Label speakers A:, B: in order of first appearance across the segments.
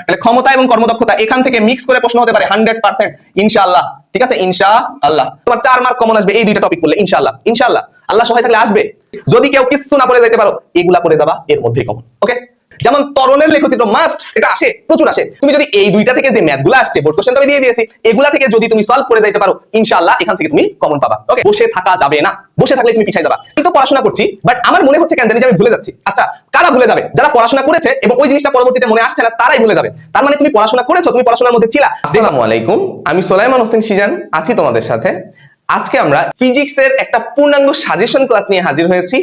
A: তাহলে ক্ষমতা এবং কর্মদক্ষতা এখান থেকে মিক্স করে প্রশ্ন হতে পারে 100% ইনশাআল্লাহ। ঠিক আছে, ইনশাআল্লাহ তোমার 4 মার্ক কমন আসবে এই দুইটা টপিক পড়লে ইনশাআল্লাহ। ইনশাআল্লাহ আল্লাহ সহায় থাকলে আসবে। যদি কেউ কিছু না পড়ে যাইতে পারো, এগুলা পড়ে যাবা, এর মধ্যেই কমন। ওকে, যেমন ত্বরণের লেখচিত্র মাস্ট, এটা আসে, প্রচুর আসে। তুমি যদি এই দুইটা থেকে যে ম্যাথগুলো আসছে, বোর্ড কোশ্চেন তো আমি দিয়ে দিয়েছি, এগুলা থেকে যদি তুমি সলভ করে যাইতে পারো ইনশাআল্লাহ এখান থেকে তুমি কমন পাবা। ওকে, বসে থাকা যাবে না, বসে থাকলে তুমি পিছাই যাবা। আমি তো পড়াশোনা করছি, বাট আমার মনে হচ্ছে কেন জানি যে আমি ভুলে যাচ্ছি। আচ্ছা, কারা ভুলে যাবে? যারা পড়াশোনা করেছে এবং ওই জিনিসটা পরবর্তীতে মনে আসছে না, তারাই ভুলে যাবে। তার মানে তুমি পড়াশোনা করেছো, তুমি পড়াশোনার মধ্যে ছিলা। আসসালামু আলাইকুম, আমি সোলাইমান হোসেন সিজান আছি তোমাদের সাথে। আজকে আমরা ফিজিক্সের একটা পূর্ণাঙ্গ সাজেশন ক্লাস নিয়ে হাজির হয়েছি।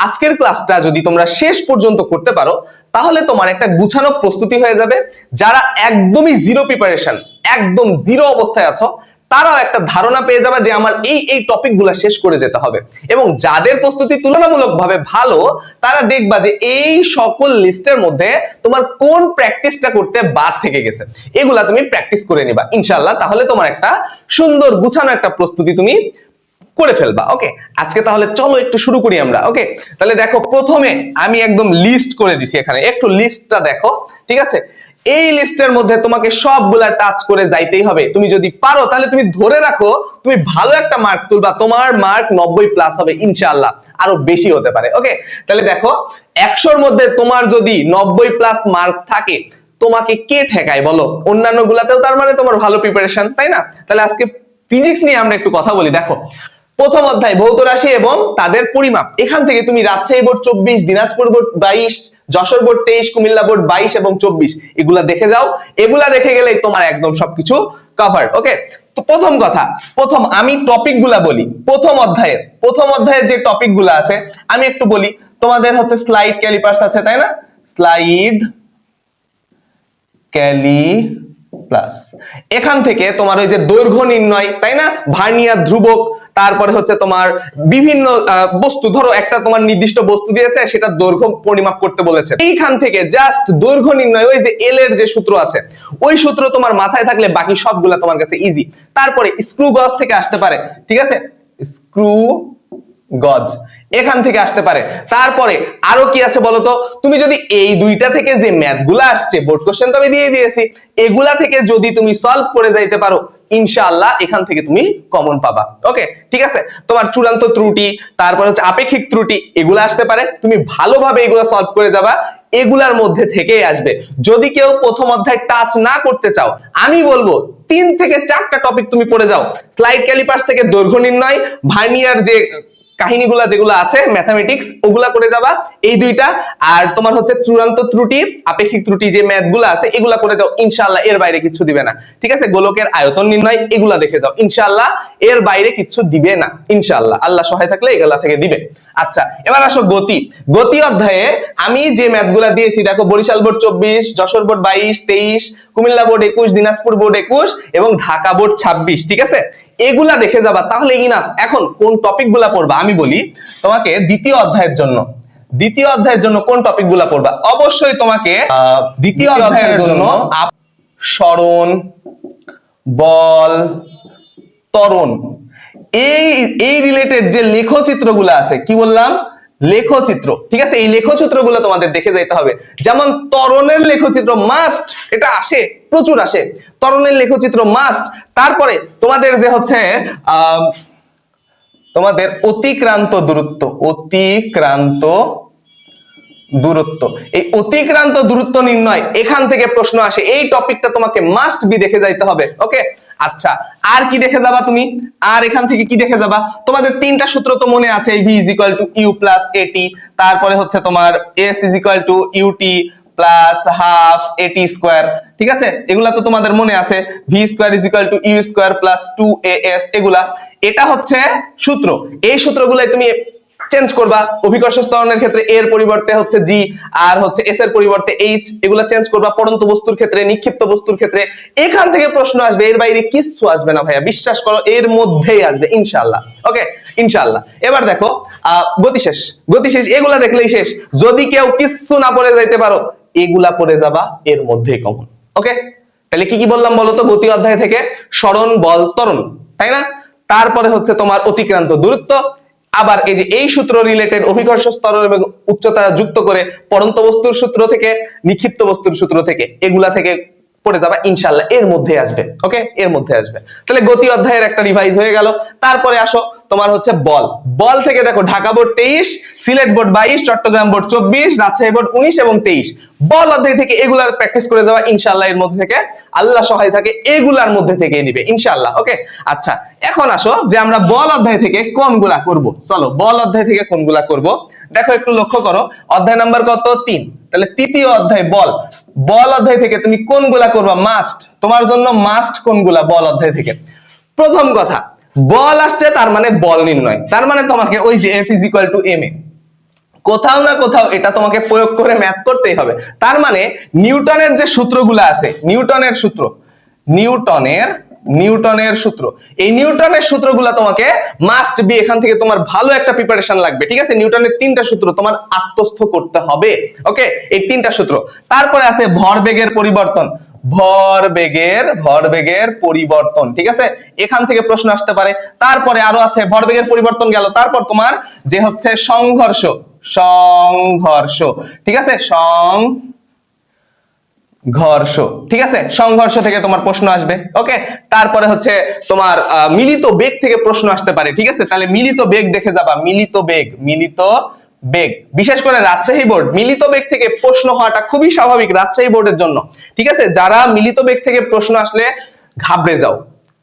A: আজকের ক্লাসটা যদি তোমরা শেষ পর্যন্ত করতে পারো, তাহলে তোমার একটা গুছানো প্রস্তুতি হয়ে যাবে। যারা একদমই জিরো প্রিপারেশন, একদম জিরো অবস্থায় আছো, তারাও একটা ধারণা পেয়ে যাবে যে আমার এই টপিকগুলো শেষ করে যেতে হবে। এবং যাদের প্রস্তুতি তুলনামূলকভাবে ভালো, তারা দেখবা যে এই সকল লিস্টের মধ্যে তোমার কোন প্র্যাকটিসটা করতে বাদ থেকে গেছে, এগুলা তুমি প্র্যাকটিস করে নিবা ইনশাআল্লাহ। তাহলে তোমার একটা সুন্দর গুছানো একটা প্রস্তুতি তুমি করে ফেলবা। ওকে, আজকে তাহলে চলো একটু শুরু করি আমরা। ওকে, তাহলে দেখো, প্রথমে আমি একদম লিস্ট করে দিছি এখানে, একটু লিস্টটা দেখো। ঠিক আছে, এই লিস্টের মধ্যে তোমাকে সবগুলা টাচ করে যাইতেই হবে। তুমি যদি পারো তাহলে তুমি ধরে রাখো তুমি ভালো একটা মার্ক তুলবা, তোমার মার্ক 90+ হবে ইনশাআল্লাহ, আরো বেশি হতে পারে। ওকে, তাহলে দেখো 100-র মধ্যে তোমার যদি 90+ মার্ক থাকে, তোমাকে কে ঠেকায় বলো? অন্যান্য গুলাতেও তার মানে তোমার ভালো প্রিপারেশন, তাই না? তাহলে আজকে ফিজিক্স নিয়ে আমরা একটু কথা বলি। দেখো, প্রথম অধ্যায় ভৌত রাশি এবং তাদের পরিমাপ। এখান থেকে তুমি Rajshahi board 24, Dinajpur board 22, Jessore board 23, Comilla board 22 এবং 24 এগুলা দেখে যাও। এগুলা দেখে গেলেই তোমার একদম সবকিছু কভার। ওকে, তো প্রথম কথা, প্রথম আমি টপিক গুলা বলি। প্রথম অধ্যায়ের যে টপিক গুলা আছে আমি একটু বলি। তোমাদের হচ্ছে স্লাইড ক্যালিপার্স আছে, তাই না? স্লাইড ক্যালিপার্স, এখান থেকে তোমার ওই যে দৈর্ঘ্য নির্ণয়, তাই না? ভার্নিয়ার ধ্রুবক, তারপরে হচ্ছে তোমার বিভিন্ন বস্তু, ধরো একটা তোমার নির্দিষ্ট বস্তু দিয়েছে, সেটা দৈর্ঘ্য পরিমাপ করতে বলেছে। এইখান থেকে জাস্ট দৈর্ঘ্য নির্ণয়, ওই যে এল এর যে সূত্র আছে, ওই সূত্র তোমার মাথায় থাকলে বাকি সবগুলা তোমার কাছে ইজি। তারপরে স্ক্রু গজ থেকে আসতে পারে, ঠিক আছে? স্ক্রু গজ এখান থেকে আসতে পারে। তারপরে আরো কি আছে বলতো? তুমি যদি এই দুইটা থেকে যে ম্যাথগুলা আসছে, বোর্ড কোশ্চেন তো আমি দিয়ে দিয়েছি, এগুলা থেকে যদি তুমি সলভ করে যাইতে পারো ইনশাআল্লাহ এখান থেকে তুমি কমন পাবা। ওকে, ঠিক আছে? তোমার চূড়ান্ত ত্রুটি, তারপর হচ্ছে আপেক্ষিক ত্রুটি, এগুলা আসতে পারে। তুমি ভালোভাবে এগুলা সলভ করে যাবা, এগুলার মধ্যে থেকেই আসবে। যদি কেউ প্রথম অধ্যায় টাচ না করতে চাও, আমি বলবো 3 থেকে 4টা টপিক তুমি পড়ে যাও। স্লাইড ক্যালিপার্স থেকে দৈর্ঘ্য নির্ণয়, ভার্নিয়ার যে কাহিনীগুলা যেগুলো আছে ম্যাথমেটিক্স, ওগুলা করে যাবা এই দুইটা। আর তোমার হচ্ছে চূড়ান্ত ত্রুটি, আপেক্ষিক ত্রুটি যে ম্যাথগুলো আছে, এগুলা করে যাও ইনশাআল্লাহ, এর বাইরে কিছু দিবে না। ঠিক আছে, গোলকের আয়তন নির্ণয়, এগুলা দেখে যাও ইনশাআল্লাহ, এর বাইরে কিছু দিবে না ইনশাআল্লাহ, আল্লাহ সহায় থাকলে এগুলা থেকে দিবে। আচ্ছা, এবার আসো গতি অধ্যায়ে আমি যে ম্যাথগুলা দিয়েছি, দেখো Barishal board 24, Jessore board 22, 23, Comilla board 21, Dinajpur board 21 এবং ঢাকা বোর্ড 26। ঠিক আছে, এগুলা দেখে যাবা, তাহলে ইনাফ। এখন কোন টপিক গুলা পড়বা আমি বলি তোমাকে। দ্বিতীয় অধ্যায়ের জন্য কোন টপিক গুলা পড়বা? অবশ্যই তোমাকে দ্বিতীয় অধ্যায়ের জন্য সরণ, বল, ত্বরণ, এই রিলেটেড যে লেখচিত্রগুলো আছে, কি বললাম? লেখচিত্র। ঠিক আছে, এই লেখচিত্রগুলো তোমাদের দেখে যাইতে হবে। যেমন ত্বরণের লেখচিত্র মাস্ট, এটা আসে, প্রচুর আসে, ত্বরণের লেখচিত্র মাস্ট। তারপরে তোমাদের যে হচ্ছে তোমাদের অতিক্রান্ত দূরত্ব, এই অতিক্রান্ত দূরত্ব নির্ণয়, এখান থেকে প্রশ্ন আসে। এই টপিকটা তোমাকে মাস্ট বি দেখে যাইতে হবে। ওকে, আচ্ছা, আর কি দেখে যাবা তুমি? আর এখান থেকে কি দেখে যাবা? তোমাদের 3টা সূত্র তো মনে আছে, v = u + at, তারপরে হচ্ছে তোমার s = ut + half at²। ঠিক আছে, এগুলা তো তোমাদের মনে আছে, v² = u² + 2as, এগুলা। এটা হচ্ছে সূত্র। এই সূত্রগুলাই তুমি চেঞ্জ করবা। অভিকর্ষ ত্বরণের ক্ষেত্রে এর পরিবর্তে হচ্ছে জি, আর হচ্ছে এস এর পরিবর্তে এইচ, এগুলা চেঞ্জ করবা। পড়ন্ত বস্তুর ক্ষেত্রে, নিক্ষিপ্ত বস্তুর ক্ষেত্রে এখান থেকে প্রশ্ন আসবে, এর বাইরে কিছু আসবে না ভাইয়া, বিশ্বাস করো, এর মধ্যেই আসবে ইনশাআল্লাহ। ওকে, ইনশাআল্লাহ। এবার দেখো গতিশেষ, এগুলা দেখলেই শেষ। যদি কেউ কিছু না পড়ে যাইতে পারো, এগুলা পড়ে যাবা, এর মধ্যেই কমন। ওকে, তাহলে কি কি বললাম বলতো? গতি অধ্যায় থেকে সরণ, বল, ত্বরণ, তাই না? তারপরে হচ্ছে তোমার অতিক্রান্ত দূরত্ব, আবার এই যে এই সূত্র রিলেটেড অভিকর্ষ স্তর এবং উচ্চতা যুক্ত করে পড়ন্ত বস্তুর সূত্র থেকে, নিক্ষিপ্ত বস্তুর সূত্র থেকে, এগুলা থেকে পড়ে যাবা ইনশাআল্লাহ, এর মধ্যে আসবে। ওকে, এর মধ্যে আসবে। তাহলে গতি অধ্যায়ের একটা রিভাইজ হয়ে গেল। তারপরে আসো তোমার হচ্ছে বল। বল থেকে দেখো Dhaka board 23, Sylhet board 22, Chittagong board 24, Rajshahi board 19 এবং 23। বল অধ্যায় থেকে এগুলা প্র্যাকটিস করে যাওয়া ইনশাআল্লাহ, এর মধ্যে থেকে আল্লাহ সহায় থাকে এগুলার মধ্যে থেকে নিবে ইনশাআল্লাহ। ওকে, আচ্ছা এখন আসো যে আমরা বল অধ্যায় থেকে কোনগুলা করব। চলো বল অধ্যায় থেকে কোনগুলা করব দেখো, একটু লক্ষ্য করো। অধ্যায় নাম্বার কত? 3। তাহলে তৃতীয় অধ্যায় বল। বল অধ্যায় থেকে তুমি কোনগুলা করবা? মাস্ট, তোমার জন্য মাস্ট কোনগুলা বল অধ্যায় থেকে? প্রথম কথা, বল আসছে তার মানে বল নির্ণয়, তার মানে তোমাকে ওই যে F = ma, কোথাও না কোথাও এটা তোমাকে প্রয়োগ করে ম্যাথ করতেই হবে। তার মানে নিউটনের যে সূত্রগুলো আছে, নিউটনের সূত্র, নিউটনের সূত্র, এই নিউটনের সূত্রগুলো তোমাকে মাস্ট বি, এখান থেকে তোমার ভালো একটা প্রিপারেশন লাগবে। ঠিক আছে, নিউটনের 3টা সূত্র তোমার আত্মস্থ করতে হবে। ওকে, এই 3টা সূত্র। তারপরে আছে ভরবেগের পরিবর্তন, ভরবেগের পরিবর্তন। ঠিক আছে, এখান থেকে প্রশ্ন আসতে পারে। তারপরে আরো আছে ভরবেগের পরিবর্তন গেল, তারপর তোমার যে হচ্ছে সংঘর্ষ, ঠিক আছে, সংঘর্ষ, ঠিক আছে, সংঘর্ষ থেকে তোমার প্রশ্ন আসবে। ওকে, তারপরে হচ্ছে তোমার মিলিত বেগ থেকে প্রশ্ন আসতে পারে। ঠিক আছে, তাহলে মিলিত বেগ দেখে যাবা, মিলিত বেগ, বিশেষ করে রাজশাহী বোর্ড মিলিত বেগ থেকে প্রশ্ন হওয়াটা খুবই স্বাভাবিক রাজশাহী বোর্ডের জন্য। ঠিক আছে, যারা মিলিত বেগ থেকে প্রশ্ন আসলে ঘাবড়ে যাও,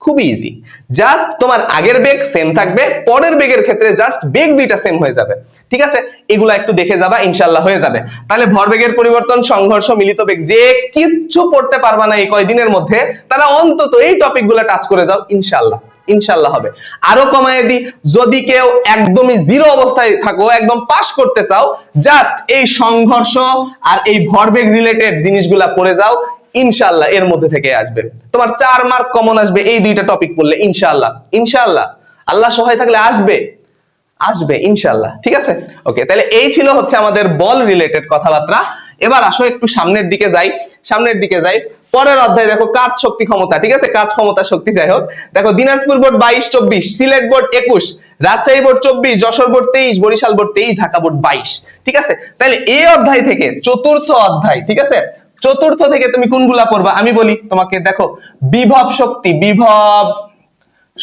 A: খুবই ইজি। জাস্ট তোমার আগের বেগ সেম থাকবে, পরের বেগের ক্ষেত্রে জাস্ট বেগ দুইটা সেম হয়ে যাবে। ঠিক আছে, এগুলা একটু দেখে যাবা, ইনশাআল্লাহ হয়ে যাবে। তাহলে ভরবেগের পরিবর্তন, সংঘর্ষ, মিলিত বেগ, যে কিচ্ছু পড়তে পারবা না এই কয়দিনের মধ্যে, তারা অন্তত এই টপিকগুলো টাচ করে যাও, ইনশাআল্লাহ হবে। আরো কমায় দি, যদি কেউ একদমই জিরো অবস্থায় থাকো, একদম পাস করতে চাও, জাস্ট এই সংঘর্ষ আর এই ভরবেগ রিলেটেড জিনিসগুলা পড়ে যাও, ইনশাআল্লাহ এর মধ্যে থেকে আসবে। তোমার 4 মার্ক কমন আসবে এই দুইটা টপিক পড়লে ইনশাআল্লাহ আল্লাহ সহায় থাকলে আসবে ইনশাআল্লাহ। ঠিক আছে, ওকে, তাহলে এই ছিল হচ্ছে আমাদের বল রিলেটেড কথাবার্তা। এবার আসো একটু সামনের দিকে যাই। পরের অধ্যায় দেখো কাজ, শক্তি, ক্ষমতা। ঠিক আছে, কাজ, ক্ষমতা, শক্তি, যাই হোক। দেখো Dinajpur board 22-24, Sylhet board 21, Rajshahi board 24, Jessore board 23, Barishal board 23, Dhaka board 22। ঠিক আছে, তাহলে এই অধ্যায় থেকে চতুর্থ অধ্যায়, ঠিক আছে, চতুর্থ থেকে তুমি কোনগুলা পড়বা আমি বলি তোমাকে। দেখো বিভব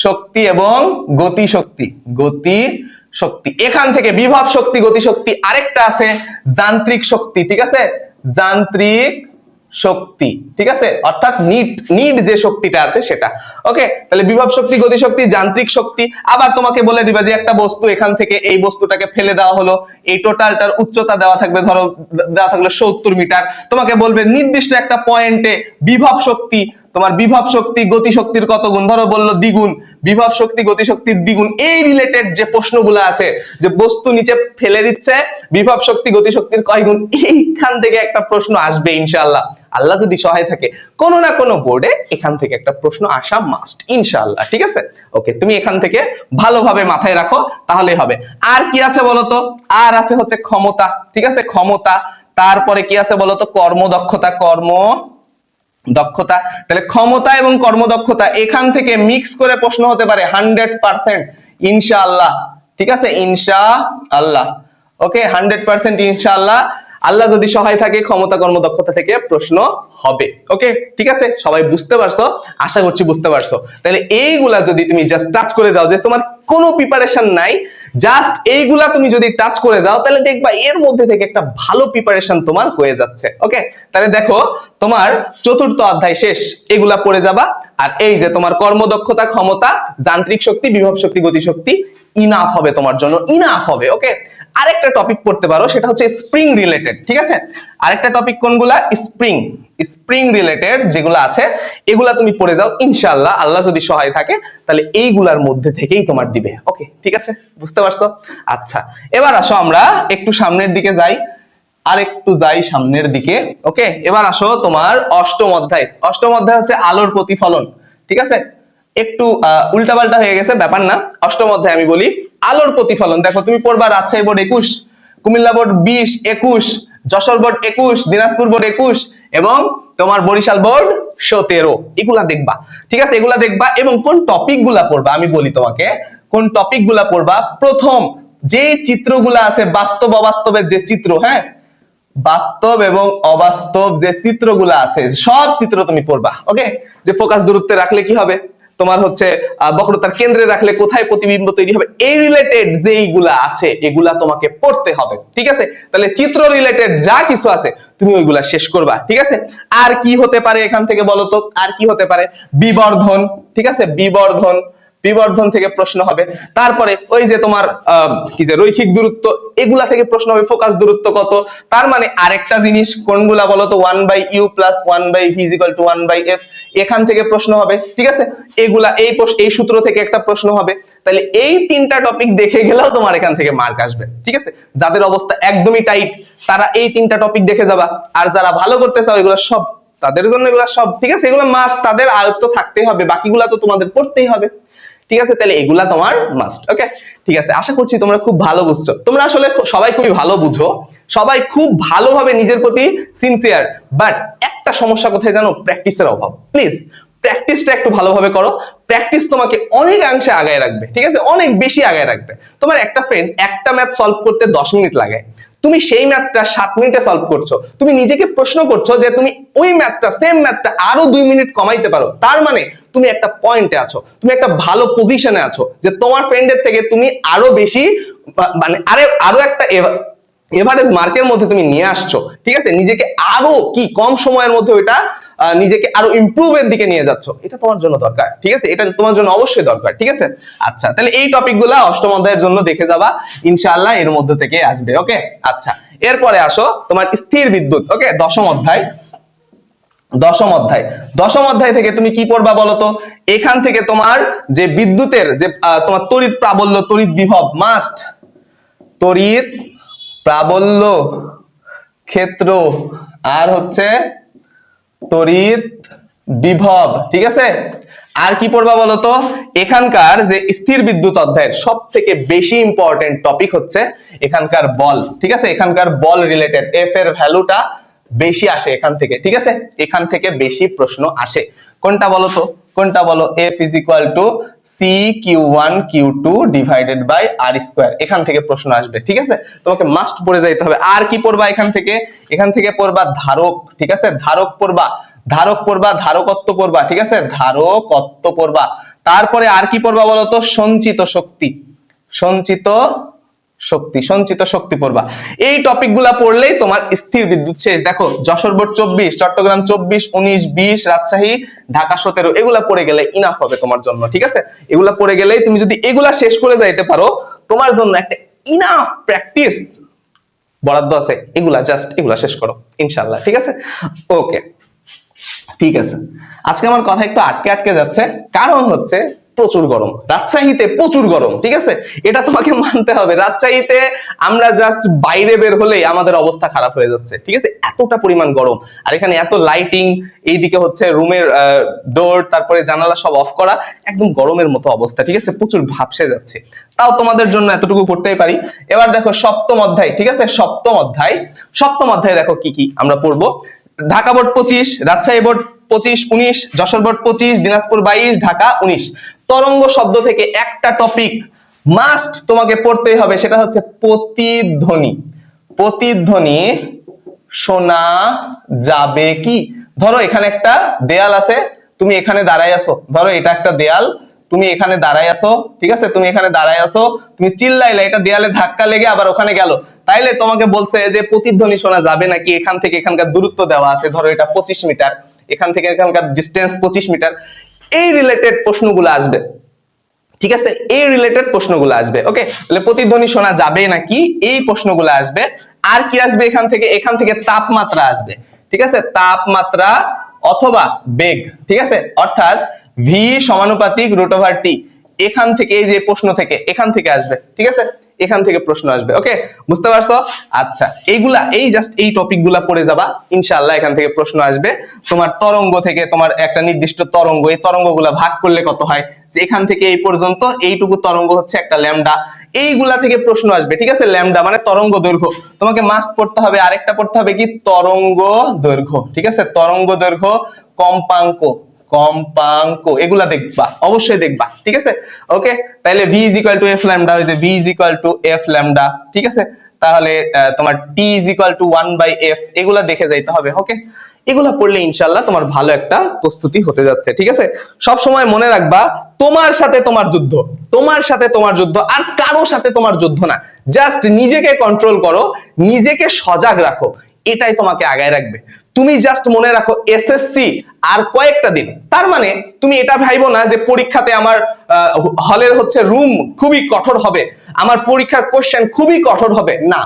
A: শক্তি এবং গতি শক্তি, এখান থেকে বিভব শক্তি, গতি শক্তি, আরেকটা আছে যান্ত্রিক শক্তি। ঠিক আছে, যান্ত্রিক শক্তি, ঠিক আছে, অর্থাৎ নিট যে শক্তিটা আছে সেটা। ওকে, তাহলে বিভব শক্তি, গতি শক্তি, যান্ত্রিক শক্তি। আবার তোমাকে বলে দিবা যে একটা বস্তু, এখান থেকে এই বস্তুটাকে ফেলে দেওয়া হলো, এই টোটালটার উচ্চতা দেওয়া থাকবে, ধরো দেওয়া থাকলো 70 মিটার। তোমাকে বলবে নির্দিষ্ট একটা পয়েন্টে বিভব শক্তি, তোমার বিভব শক্তি গতি শক্তির কত গুণ, ধরো বললো দ্বিগুণ, বিভব শক্তি গতি শক্তির দ্বিগুণ। এই রিলেটেড যে প্রশ্নগুলো আছে, যে বস্তু নিচে ফেলে দিচ্ছে, বিভব শক্তি গতি শক্তির কয় গুণ, এইখান থেকে একটা প্রশ্ন আসবে ইনশাআল্লাহ, আল্লাহ যদি সহায় থাকে। কোনো না কোনো বোর্ডে এখান থেকে একটা প্রশ্ন আসা মাস্ট ইনশাআল্লাহ। ঠিক আছে, ওকে, তুমি এখান থেকে ভালোভাবে মাথায় রাখো, তাহলেই হবে। আর কি আছে বলতো? আর আছে হচ্ছে ক্ষমতা। ঠিক আছে, ক্ষমতা। তারপরে কি আছে বলতো? কর্মদক্ষতা, তাহলে ক্ষমতা এবং কর্মদক্ষতা এখান থেকে মিক্স করে প্রশ্ন হতে পারে 100% ইনশাআল্লাহ। ঠিক আছে, ইনশাআল্লাহ। ওকে, 100% ইনশাআল্লাহ, আল্লাহ যদি সহায় থাকে ক্ষমতা কর্মদক্ষতা থেকে প্রশ্ন হবে। ওকে, ঠিক আছে, সবাই বুঝতে পারছো? আশা করছি বুঝতে পারছো। তাহলে এইগুলা যদি তুমি জাস্ট টাচ করে যাও, যে তোমার কোনো প্রিপারেশন নাই, জাস্ট এইগুলা তুমি যদি টাচ করে যাও, তাহলে দেখবা এর মধ্যে থেকে একটা ভালো প্রিপারেশন তোমার হয়ে যাচ্ছে। ওকে, তাহলে দেখো তোমার চতুর্থ অধ্যায় শেষ, এগুলা পড়ে যাবা। আর এই যে তোমার কর্মদক্ষতা, ক্ষমতা, যান্ত্রিক শক্তি, বিভব শক্তি, গতি শক্তি ইনাফ হবে তোমার জন্য, ইনাফ হবে। ওকে, আরেকটা টপিক পড়তে পারো, সেটা হচ্ছে স্প্রিং রিলেটেড। ঠিক আছে, আরেকটা টপিক কোনগুলা? স্প্রিং রিলেটেড যেগুলো আছে এগুলা তুমি পড়ে যাও ইনশাআল্লাহ, আল্লাহ যদি সহায় থাকে তাহলে এইগুলার মধ্যে থেকেই তোমার দিবে। ওকে, ঠিক আছে, বুঝতে পারছো? আচ্ছা, এবার আসো আমরা একটু সামনের দিকে যাই, আর একটু যাই সামনের দিকে। ওকে, এবার আসো তোমার অষ্টম অধ্যায় হচ্ছে আলোর প্রতিফলন। ঠিক আছে, একটু উল্টাপাল্টা হয়ে গেছে, ব্যাপার না। অষ্টম অধ্যায় আমি বলি আলোর প্রতিফলন। দেখো তুমি পড়বা Rajshahi board 21, Comilla board 20, 21, Jessore board 21, Dinajpur board 21 এবং তোমার বরিশাল বোর্ড 17। এগুলা দেখবা। ঠিক আছে, এগুলা দেখবা এবং কোন টপিক গুলা পড়বা আমি বলি তোমাকে, কোন টপিক গুলা পড়বা। যে চিত্রগুলো আছে বাস্তব অবাস্তবের যে চিত্র, হ্যাঁ, বাস্তব এবং অবাস্তব যে চিত্রগুলো আছে সব চিত্র তুমি পড়বা। ওকে, যে ফোকাস দূরত্বে রাখলে কি হবে, তোমার হচ্ছে বক্রতার কেন্দ্রে রাখলে কোথায় প্রতিবিম্ব তৈরি হবে, এই রিলেটেড যেইগুলা আছে এগুলা তোমাকে পড়তে হবে। ঠিক আছে, তাহলে চিত্র রিলেটেড যা কিছু আছে তুমি ওইগুলা শেষ করবা। ঠিক আছে, আর কি হতে পারে এখান থেকে বলো তো, আর কি হতে পারে, বিবর্ধন। ঠিক আছে, বিবর্ধন, বিবর্ধন থেকে প্রশ্ন হবে। তারপরে ওই যে তোমার কি যে রৈখিক দূরত্ব, এগুলা থেকে প্রশ্ন হবে, ফোকাস দূরত্ব কত। তার মানে আরেকটা জিনিস কোনগুলা বলো তো, 1/u + 1/v = 1/f, এখান থেকে প্রশ্ন হবে। ঠিক আছে, এগুলা এই সূত্র থেকে একটা প্রশ্ন হবে। তাহলে এই তিনটা টপিক দেখে গেলেও তোমার এখান থেকে মার্ক আসবে। ঠিক আছে, যাদের অবস্থা একদমই টাইট তারা এই তিনটা টপিক দেখে যাবা, আর যারা ভালো করতে চাও এগুলো সব তাদের জন্য, এগুলো সব ঠিক আছে, এগুলো মাস্ট, তাদের আয়ত্ত থাকতেই হবে, বাকিগুলা তো তোমাদের পড়তেই হবে। ঠিক আছে, তাহলে এগুলা তোমার মাস্ট। ওকে, ঠিক আছে, আশা করছি তোমরা খুব ভালো বুঝছো। তোমরা আসলে সবাই খুবই ভালো বুঝো, সবাই খুব ভালোভাবে নিজের প্রতি সিনসিয়ার, বাট একটা সমস্যা কোথায় জানো, প্র্যাকটিসের অভাব। প্লিজ প্র্যাকটিসটা একটু ভালোভাবে করো, প্র্যাকটিস তোমাকে অনেকাংশে আগায় রাখবে। ঠিক আছে, অনেক বেশি আগায় রাখবে। তোমার একটা ফ্রেন্ড একটা ম্যাথ সলভ করতে 10 মিনিট লাগে, তুমি সেই ম্যাথটা 7 মিনিটে সলভ করছো, তুমি নিজেকে প্রশ্ন করছো যে তুমি ওই ম্যাথটা, সেম ম্যাথটা আরো 2 মিনিট কমাইতে পারো, তার মানে তুমি একটা পয়েন্টে আছো, তুমি একটা ভালো পজিশনে আছো, যে তোমার ফ্রেন্ডের থেকে তুমি আরো বেশি, মানে আরো একটা এভারেজ মার্কের মধ্যে তুমি নিয়ে আসছো। ঠিক আছে, নিজেকে আরো কি কম সময়ের মধ্যে ওইটা নিজেকে আরো ইমপ্রুভের দিকে নিয়ে যাচ্ছ, এটা তোমার জন্য দরকার। ঠিক আছে, এটা তোমার জন্য অবশ্যই দরকার। ঠিক আছে, আচ্ছা, তাহলে এই টপিকগুলো অষ্টম অধ্যায়ের জন্য দেখে যাবা, ইনশাআল্লাহ এর মধ্যে থেকে আসবে। ওকে, আচ্ছা, এরপরে আসো তোমার স্থির বিদ্যুৎ। ওকে, দশম অধ্যায়, দশম অধ্যায় থেকে তুমি কি পড়বা বলতো, এখান থেকে তোমার যে বিদ্যুতের যে তোমার তড়িৎ প্রাবল্য, তড়িৎ বিভব মাস্ট, তড়িৎ প্রাবল্য, ক্ষেত্র, আর হচ্ছে তড়িৎ বিভব। ঠিক আছে, আর কি পড়বা বলতো, এখানকার যে স্থির বিদ্যুৎ অধ্যায়ের সব থেকে বেশি ইম্পর্টেন্ট টপিক হচ্ছে এখানকার বল। ঠিক আছে, এখানকার বল রিলেটেড এফ এর ভ্যালুটা বেশি আসে এখান থেকে। ঠিক আছে, এখান থেকে বেশি প্রশ্ন আসে। কোনটা বলতো, কোনটা বলো, F = CQ1Q2 / R², এখান থেকে প্রশ্ন আসবে। ঠিক আছে, তোমাকে মাস্ট পড়ে যাইতে হবে। আর কি পড়বা এখান থেকে, এখান থেকে পড়বা ধারক। ঠিক আছে, ধারক পড়বা, ধারক পড়বা, ধারকত্ব পড়বা। ঠিক আছে, ধারকত্ব পড়বা। তারপরে আর কি পড়বা বলতো, সঞ্চিত শক্তি, সঞ্চিত শক্তি, সঞ্চিত শক্তি পড়বা। এই টপিক গুলা পড়লেই তোমার স্থির বিদ্যুৎ শেষ। দেখো, যশোর বোর্ড 24, চট্টগ্রাম 24, 19, 20, রাজশাহী, ঢাকা 17, এগুলা পড়ে গেলে ইনাফ হবে তোমার জন্য। ঠিক আছে, এগুলা পড়ে গেলেই তুমি যদি এগুলা শেষ করে যাইতে পারো, তোমার জন্য একটা ইনাফ প্র্যাকটিস বরাদ্দ আছে। এগুলা জাস্ট এগুলা শেষ করো ইনশাআল্লাহ। ঠিক আছে, ওকে, ঠিক আছে। আজকে আমার কথা একটু আটকে আটকে যাচ্ছে, কারণ হচ্ছে প্রচুর গরম, রাজশাহীতে প্রচুর গরম। ঠিক আছে, এটা তোমাকে মানতে হবে। রাজশাহীতে আমরা জাস্ট বাইরে বের হলেই আমাদের অবস্থা খারাপ হয়ে যাচ্ছে। ঠিক আছে, এতটা পরিমাণ গরম, আর এখানে এত লাইটিং, এইদিকে হচ্ছে রুমের ডোর, তারপরে জানালা সব অফ করা, একদম গরমের মতো অবস্থা। ঠিক আছে, প্রচুর ভাবসে যাচ্ছে, তাও তোমাদের জন্য এতটুকু করতেই পারি। এবার দেখো সপ্তম অধ্যায়। ঠিক আছে, সপ্তম অধ্যায়, সপ্তম অধ্যায় দেখো কি কি আমরা পড়বো। Dhaka board 25, Rajshahi board 25, 19, Jessore board 25, Dinajpur 22, Dhaka 19। তরঙ্গ শব্দ থেকে একটা টপিক মাস্ট তোমাকে পড়তেই হবে, সেটা হচ্ছে প্রতিধ্বনি। প্রতিধ্বনি শোনা যাবে কি? ধরো এখানে একটা দেয়াল আছে, তুমি এখানে দাঁড়ায় আছো, ধরো এটা একটা দেয়াল, তুমি এখানে দাঁড়ায় আছো। ঠিক আছে, তুমি এখানে দাঁড়ায় আছো, তুমি চিল্লাইলে, এটা দেয়ালে ধাক্কা লেগে আবার ওখানে গেল, তাইলে তোমাকে বলছে যে প্রতিধ্বনি শোনা যাবে নাকি, এখান থেকে এখানকার দূরত্ব দেওয়া আছে, ধরো এটা 25 মিটার, এখান থেকে এখানকার ডিস্টেন্স 25 মিটার, এই রিলেটেড প্রশ্নগুলো আসবে। ঠিক আছে, এই রিলেটেড প্রশ্নগুলো আসবে। ওকে, তাহলে প্রতিধ্বনি শোনা যাবে নাকি, এই প্রশ্নগুলো আসবে। আর কি আসবে এখান থেকে, এখান থেকে তাপমাত্রা আসবে। ঠিক আছে, তাপমাত্রা অথবা বেগ। ঠিক আছে, অর্থাৎ v = √T, এখান থেকে এই যে প্রশ্ন থেকে এখান থেকে আসবে। ঠিক আছে, এখান থেকে প্রশ্ন আসবে। ওকে, বুঝতে পারছো? আচ্ছা, এইগুলা এই জাস্ট এই টপিকগুলা পড়ে যাবা, ইনশাআল্লাহ এখান থেকে প্রশ্ন আসবে। তোমার তরঙ্গ থেকে, তোমার একটা নির্দিষ্ট তরঙ্গ, এই তরঙ্গগুলা ভাগ করলে কত হয়, যে এখান থেকে এই পর্যন্ত এইটুকু তরঙ্গ হচ্ছে একটা ল্যামডা, এইগুলা থেকে প্রশ্ন আসবে। ঠিক আছে, ল্যামডা মানে তরঙ্গ দৈর্ঘ্য, তোমাকে মাস্ট পড়তে হবে। আরেকটা পড়তে হবে কি, তরঙ্গ দৈর্ঘ্য। ঠিক আছে, তরঙ্গ দৈর্ঘ্য, কম্পাঙ্ক, কম্পাঙ্ক এগুলা দেখবা, অবশ্যই দেখবা, ঠিক আছে। ওকে, তাহলে v is equal to f lambda হইছে v is equal to f lambda, ঠিক আছে। তাহলে তোমার t is equal to 1 by f এগুলা দেখে যাইতে হবে। ওকে, এগুলা পড়লে ইনশাআল্লাহ তোমার ভালো একটা প্রস্তুতি হতে যাচ্ছে, ঠিক আছে। সব সময় মনে রাখবা তোমার সাথে তোমার যুদ্ধ, তোমার সাথে তোমার যুদ্ধ, আর কারো সাথে তোমার যুদ্ধ না। জাস্ট নিজেকে কন্ট্রোল করো, নিজেকে সজাগ রাখো, এটাই তোমাকে আগায় রাখবে। তুমি জাস্ট মনে রাখো এসএসসি আর কয়েকটা দিন। তার মানে তুমি এটা ভাইবো না যে পরীক্ষাতে আমার হলের হচ্ছে রুম খুবই কঠোর হবে, আমার পরীক্ষার কোশ্চেন খুবই কঠোর হবে, না,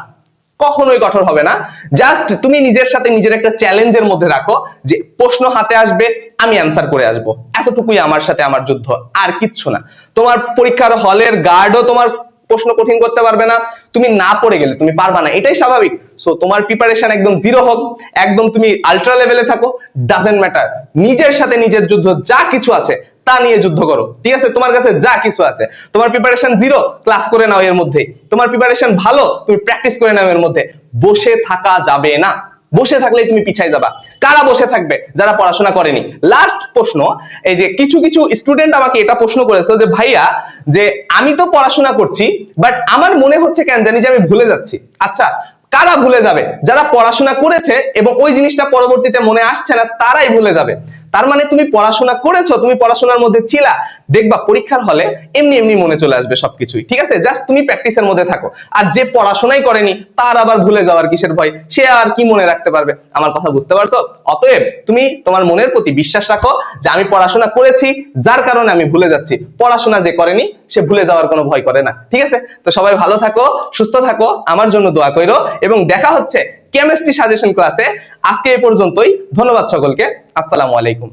A: কখনোই কঠোর হবে না। জাস্ট তুমি নিজের সাথে নিজের একটা চ্যালেঞ্জের মধ্যে রাখো যে প্রশ্ন হাতে আসবে, আমি অ্যান্সার করে আসবো, এতটুকুই আমার সাথে আমার যুদ্ধ, আর কিচ্ছু না। তোমার পরীক্ষার হলের গার্ডও তোমার প্রশ্ন কঠিন করতে পারবে না, তুমি না পড়ে গেলে তুমি পারবা না, এটাই স্বাভাবিক। সো তোমার প্রিপারেশন একদম জিরো হোক, একদম তুমি আলট্রা লেভেলে থাকো, ডাজেন্ট ম্যাটার। নিজের সাথে নিজের যুদ্ধ, যা কিছু আছে তা নিয়ে যুদ্ধ করো, ঠিক আছে। তোমার কাছে যা কিছু আছে, তোমার প্রিপারেশন জিরো, ক্লাস করে নাও এর মধ্যে। তোমার প্রিপারেশন ভালো, তুমি প্র্যাকটিস করে নাও এর মধ্যে। বসে থাকা যাবে না, বসে থাকলেই তুমি পিছাই যাবা। কারা বসে থাকবে? যারা পড়াশোনা করেনি। লাস্ট প্রশ্ন, এই যে কিছু কিছু স্টুডেন্ট আমাকে এটা প্রশ্ন করেছে যে ভাইয়া, যে আমি তো পড়াশোনা করছি বাট আমার মনে হচ্ছে কেন জানি যে আমি ভুলে যাচ্ছি। আচ্ছা, কারা ভুলে যাবে? যারা পড়াশোনা করেছে এবং ওই জিনিসটা পরবর্তীতে মনে আসছে না, তারাই ভুলে যাবে। তার মানে তুমি পড়াশোনা করেছো, তুমি পড়াশোনার মধ্যে ছিলা, দেখবা পরীক্ষার হলে এমনি এমনি মনে চলে আসবে সবকিছুই, ঠিক আছে। জাস্ট তুমি প্র্যাকটিসের মধ্যে থাকো। আর যে পড়াশোনাই করেনি তার আবার ভুলে যাওয়ার কিসের ভয়? সে আর কি মনে রাখতে পারবে? আমার কথা বুঝতে পারছো? অতএব তুমি তোমার মনের প্রতি বিশ্বাস রাখো যে আমি পড়াশোনা করেছি, যার কারণে আমি ভুলে যাচ্ছি। পড়াশোনা যে করেনি সে ভুলে যাওয়ার কোনো ভয় করে না, ঠিক আছে। তো সবাই ভালো থাকো, সুস্থ থাকো, আমার জন্য দোয়া কইরো, এবং দেখা হচ্ছে কেমিস্ট্রি সাজেশন ক্লাসে। আজকে এই পর্যন্তই, ধন্যবাদ সকলকে, আসসালামু আলাইকুম।